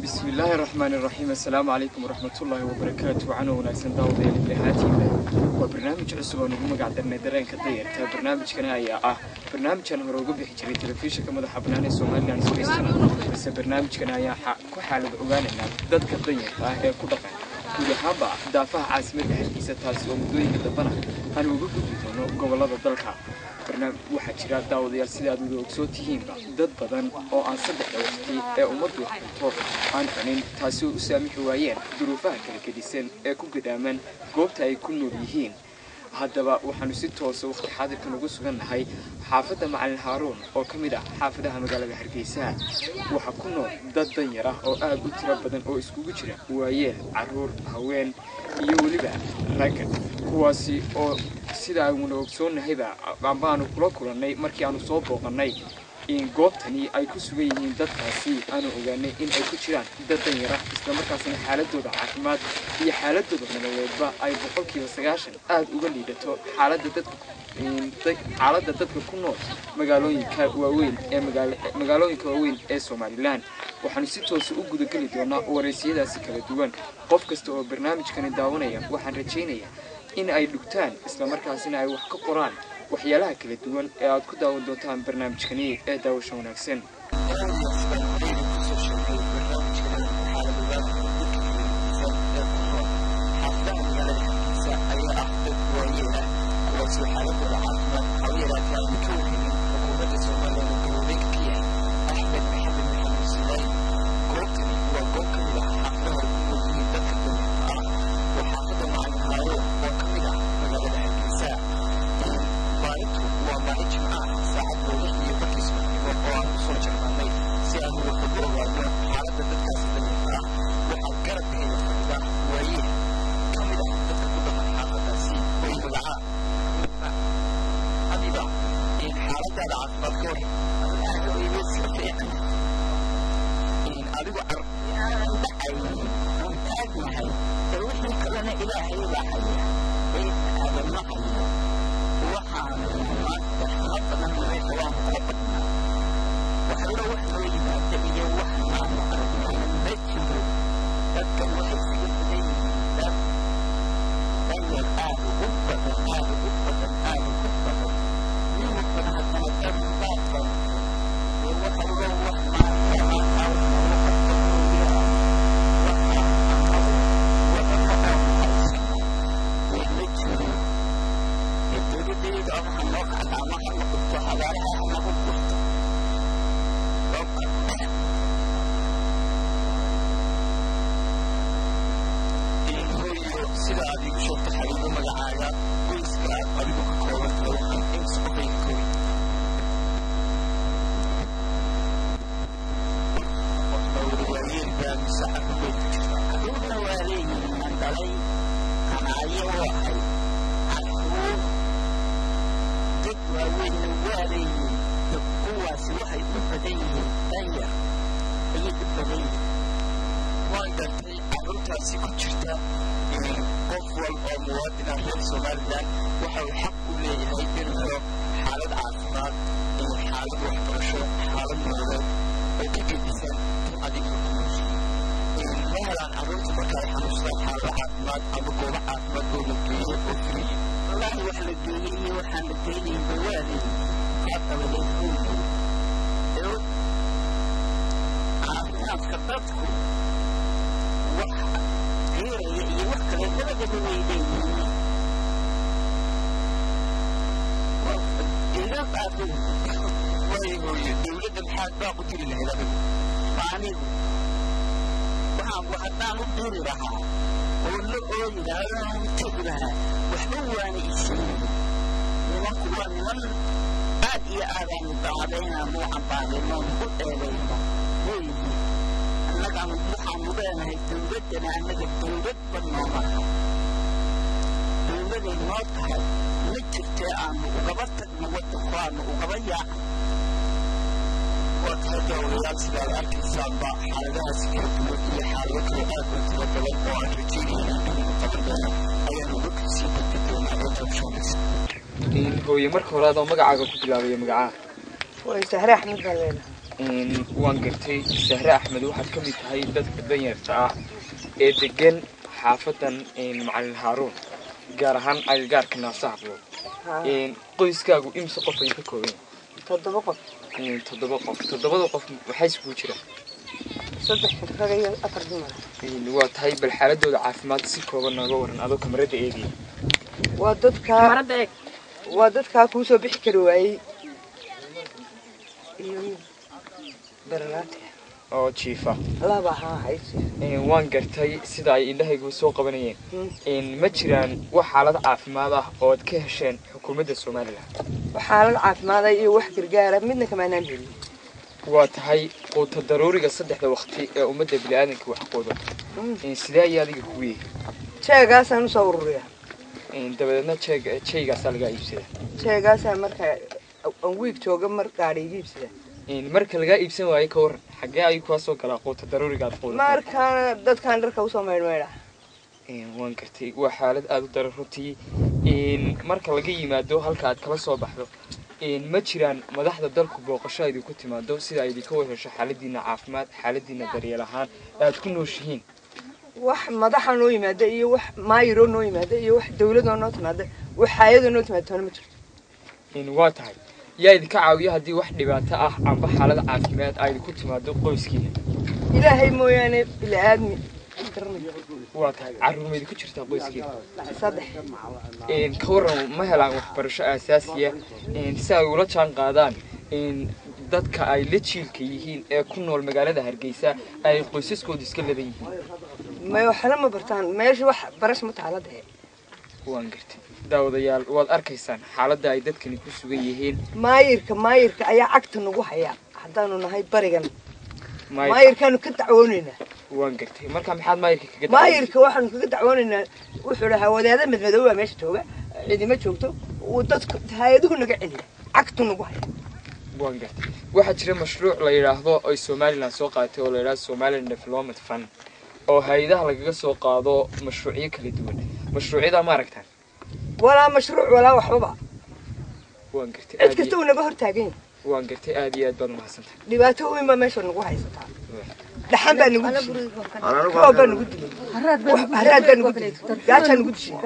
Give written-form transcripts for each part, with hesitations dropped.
بسم الله الرحمن الرحيم. السلام عليكم ورحمة الله وبركاته. وعنا وناسن داود اللي هاتينا وبرنامج عصب ونقوم قاعدنا درeenka danyarta barnaamijkana ayaa barnaamijkan hore ugu bixi jiray telefishinka madaxa bannaan ee Soomaaliland isla barnaamijkan ayaa ku xaalad ogaanayna dadka danyarta ee ku dhaqan guud ahaanba daafaha caasimadda Hargeysa taasi oo muddooyinka dambana aan ugu gudbi doono gobolada dalka. waxaa jira daawadayaal sida aad u ogsoon tihiinba dad badan oo aan saddexda waqti ee ummaddu cunto aan cunin taasi oo u saamixi waayeen duruufaha kala gedisan ee ku gadaaman goobta ay ku nool yihiin. haddaba waxaanu si toos ah waqti xaadirkan ugu sugannahay xaafadda Macalin Haaruun oo ka mid ah xaafadaha magaalada Hargeysa. waxa ku nool dad danyar ah oo aad u tiro badan oo iskugu jira waayeel, caruur, haween iyo weliba rag, kuwaasi oo sida aynu ogsoonnahayba baanu kula kulannay markii aanu soo booqannay in goobtani ay ku sugan yihiin dadkaasi aanu ogaanay in ay ku jiraan dad danyar ah isla markaasina xaaladooda caafimaad iyo xaaladooda nololeedba ay 90% aad uga liidato xaaladda dadka ku nool magaalooyinka waaweyn ee Soomaaliland. waxaanu si toos ah u gudageli doonaa wareysiyadaasi kala duwan. qof kasta oo barnaamijkani daawanaya waxaan rajaynayaa in ay dhugtaan isla markaasina ay wax ka qoraan waxyaalaha kala duwan ee aad ku daawan doontaan barnaamijkani ee daawasho wanaagsan. هو يمرك هذا ما قاعد أقول لك يا مقعد. ويستحرح من ذلك. waan gartay Sahra Axmed waxaad ka mid tahay dadka danyarta ah ee degan xaafadan Macalin Haaruun gaar ahaan agagaarka Naasaxbo qoyskaagu imse qof ay ka kooban 7 qof 7 qof waxay isku jiraan 3 rag iyo 4 dumar waa tahay bal xaaladooda caafimaad si kooban naga waran adoo kamarada eegay waa dadka ku soo bixi karo waayay baralaate oo jiifa laba haysi waan gartay sida ay indhahaygu soo qabanayeen ma jiraan wax xaalad caafimaad ah oo aad ka hesheen xukuumadda Soomaaliland xaalad caafimaad iyo wax gargaar midna kama aanan helin waa tahay quuta daruuriga saddexda waqti ee ummadda bini'aadanka wax qoodo sidee ay adiga ku weeyay jeegaas aan soo ururiya dabadeedna jeegaas laga iibsada jeegaas marka aan week jooga mar gaari iibsada marka laga iibsan waayo ka waran xagee ay ku soo galaa quuta daruuriga aad qoodo marka dadkan dharka u soo meeyay waan gartay waa xaalad aad u daran runtii marka laga yimaado halka aad kala soo baxdo ma jiraan madaxda dalku booqasho ay ku timaado sida ay ka warhesho xaaladiina caafimaad xaaladiina daryeel ahaan aad ku nooshihiin wax madaxa noo yimaado iyo wax maayiro noo yimaado iyo wax dawladda noo timaado wax hay'ado noo timaado ma jirto waa tahay yaa idinka caawiyo haddii wax dhibaato ah amba xaalad caafimaad ay ku timaado qoyskiina ilaahay mooyaane bilaaadmi waa tahay carruurmeed ku jirta qoyskiina 3 ka waran ma helaan waxbarasho aasaasi ah si ay ula jaan qaadaan dadka ay la jiilka yihiin ee ku nool magaalada Hargeysa ay qoysaskooda iska laban yihiin ma waxa ma bartaan meesha wax barash ma taalada waan gartay daawadayaal waad arkaysaan xaaladda ay dadkani ku sugan yihiin maayirka ayaa cagta nagu haya hadaanu nahay barigan maayirkanu ka dacwoonayna waan gartay marka maxaad maayirka waxaan kaga dacwoonaynaa wuxuu lahaa wadaada madmadow meesha jooga cidima joogto oo dadka hay'aduhu naga celiya cagta nagu haya waan gartay waxa jira mashruuc la yiraahdo ay Soomaaliland soo qaatay oo la yiraahdo Somaliland Development Fund oo hay'adaha lagaga soo qaado mashruucyo kala duwan mashruucyada ma aragtaan wala mashruuc wala waxba waan gartay cid kasta uu naga hortaagan waan gartay aad iyo aad baan u mahadsantahay dhibaato weyn ma meesha nagu haysataa dhaxan baan nagu dilay haraad baan nagu dilay gaaja nagu dishay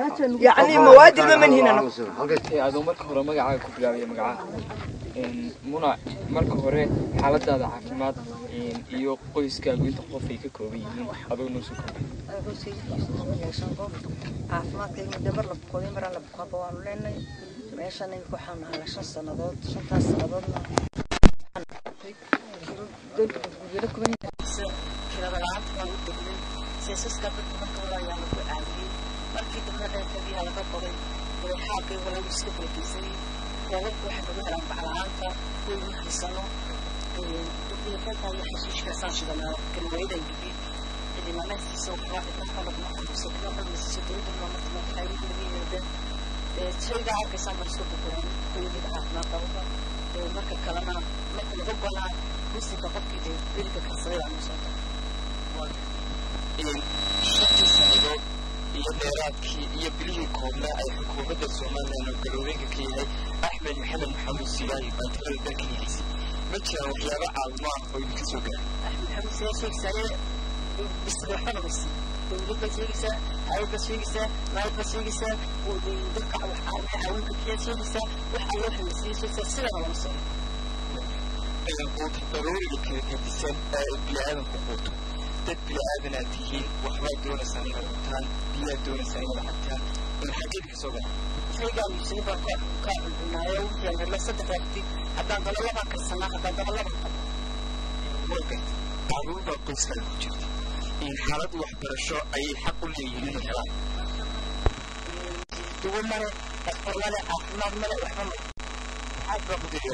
yani mawaadil ma manhina halkay aad marka hore magacaaga ku bilaabay magaca muna marka hore xaaladaada caafimaad iyo qoyskaagu inta qof ay ka kooban yihiin adoo noo soo koobay caafimaadkayga dabar la qoday mar la qabo waan leenay meeshan ay ku xanaanaa 5 sanadood 5 sanadoodna gudada ku weynaysa kirada la'aanta aan u degnay seesaska dadka marka hore ayaa lagu caawiyay markii dambe dadkii laga qoray xaalkay wala iska fadhiisay walaal waxa lagu helaan baclaanta kuwa xisano dadkii ka tahay xasuuska saashidana kalweeyda intii إذا ما نسيسو واحد نحن نقص كلام السيدات ما تحاول تجيبه شيء ده عارف يسمى السوق كل اللي عارفنا طبعا مركب كلامنا مثل ربنا بس كفك كده بيرك كسرة عن صوته شفت السنوات يدرات كي يبليه كونا أي حكومة الصومال أنا كلوريك كي أحمد محمد سيلاي بنتقل بكنيسي متى وحياة الله ويبكسوك أحمد محمد سيلاي شيء سريع بس بحنا بس ودك بسيجسا أو بسيجسا ما بسيجسا ودك وحاول كتير سيجسا وحاول حسيسا سلا ولا مصر القوت ضروري كتير بلاد القوت تبلاد ناتيين وحوالي دون سنة وقتان بلاد دون سنة وقتان والحاجات كسوغا شيء قال يسيب كاب النايو يعني لا صدق وقتي حتى قال الله ما كسمع حتى قال الله ما وقت تعرض القصة الوجود حالات waxbarasho ay xaq u leeyihiin helaan duwan mara wala caafimaad mala waxba aad baa budaya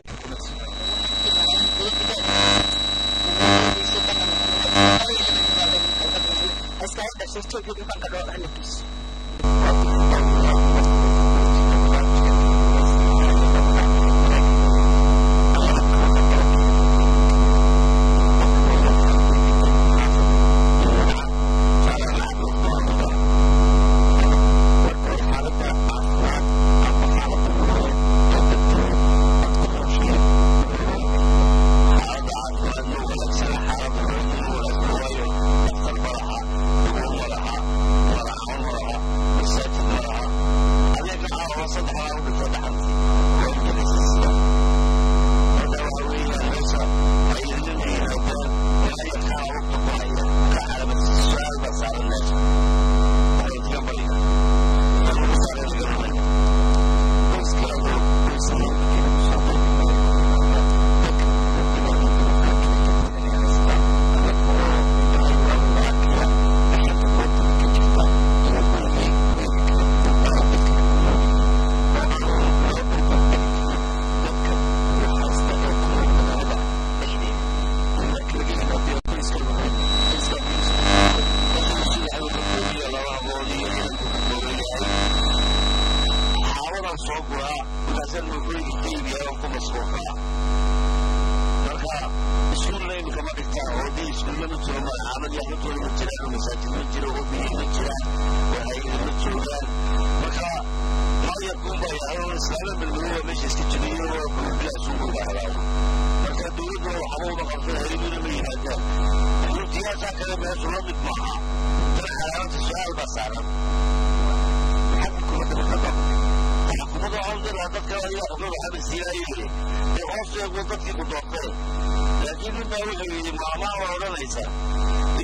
كاسا كلام يسولف معها الحيوانات السؤال بس أنا حكوا حكوا عاوزين هذا كلام يأخذوا حب السيايير يقصوا يقولوا كي قدوقين لكن ما هو مع ولا ليس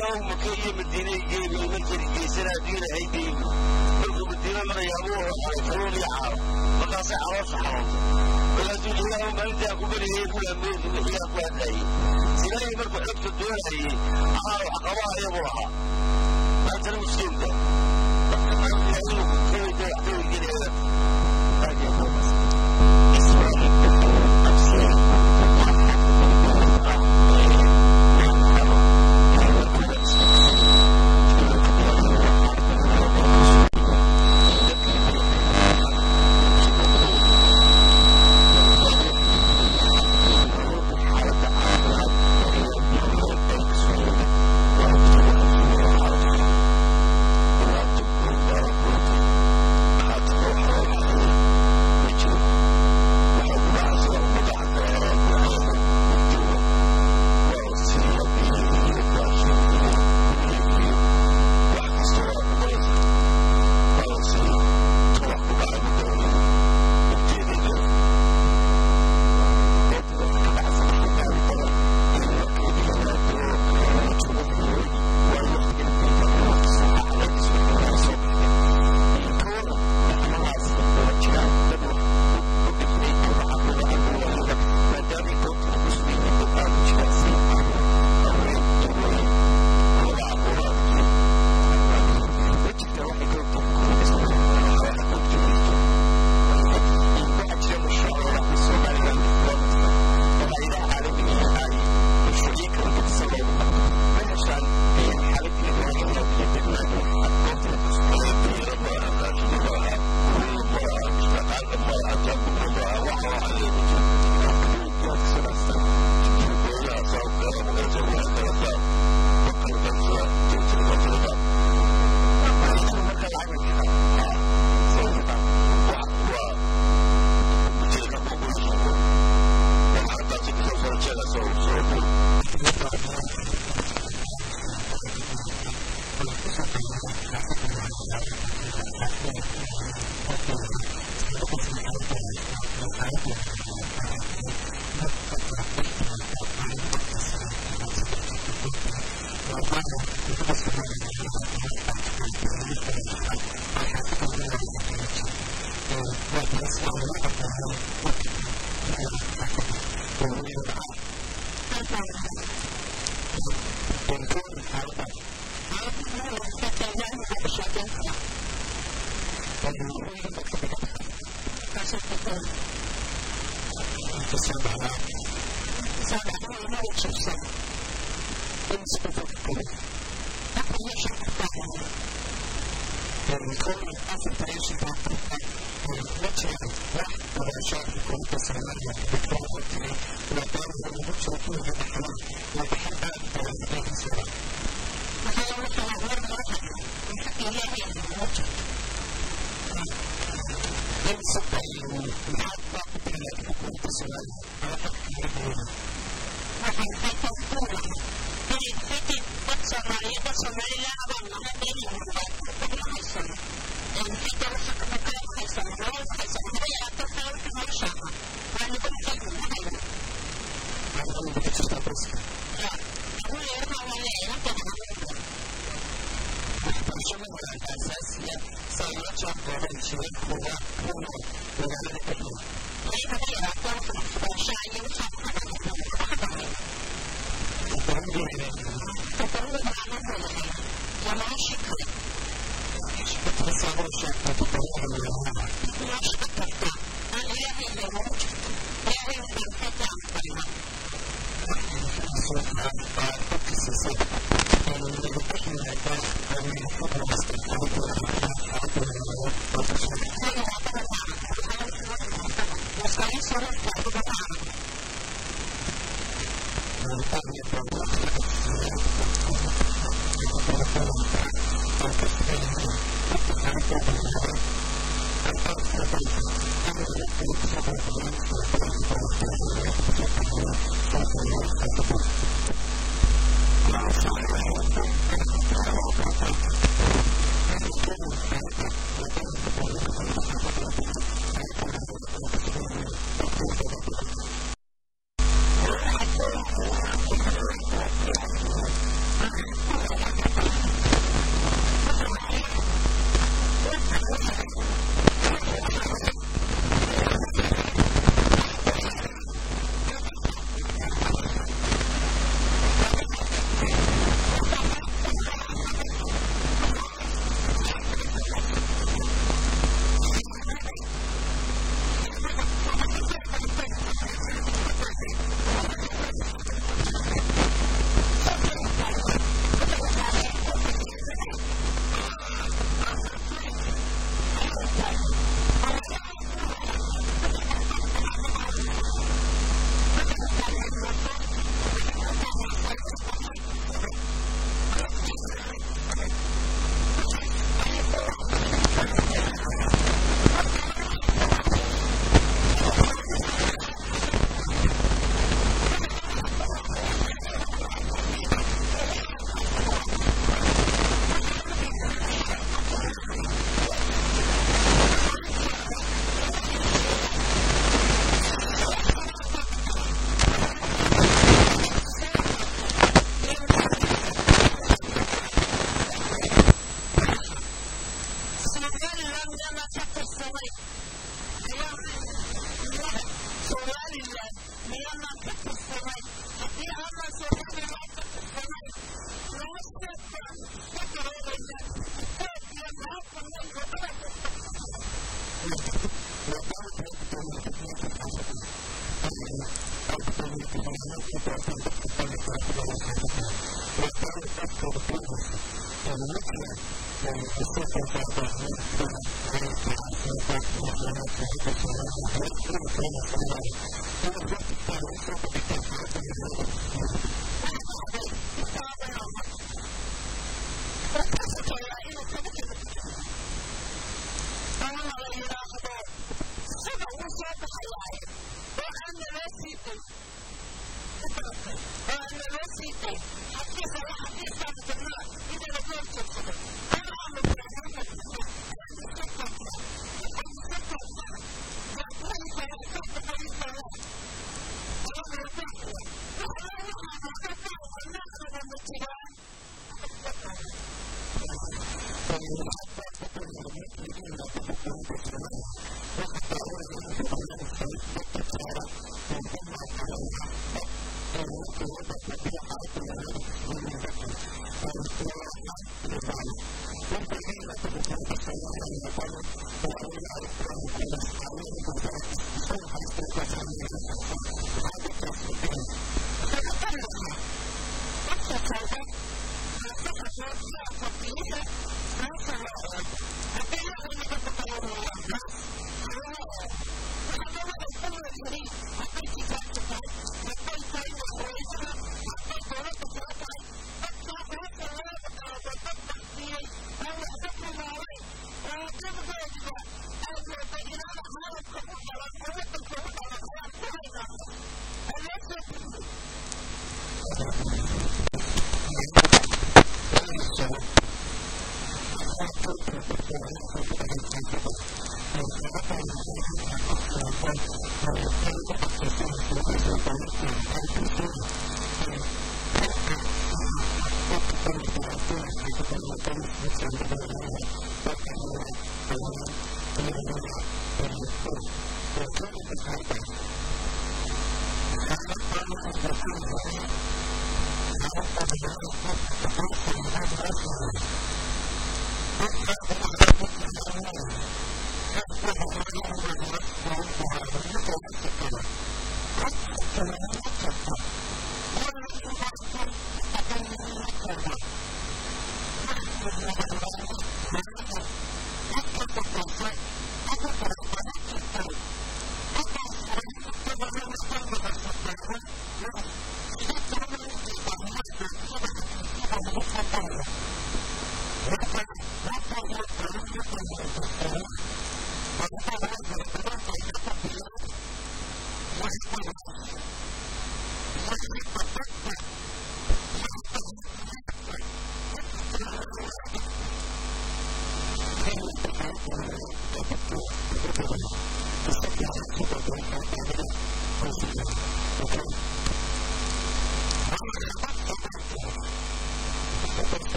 يوم كي مدينة يجيب المنزل يسرى دينا هيدين بلقوا مدينة من يابوه ويفعلون يعار فقاسي عواص حرام ولازم اليوم بلدي أقول لي ولا من هي أقوى لي سيلاقي مرفع حكت الدول هي عار وحقواها يبوها ما أنت المسلم ده كل ده يحتوي كده هذه أقوى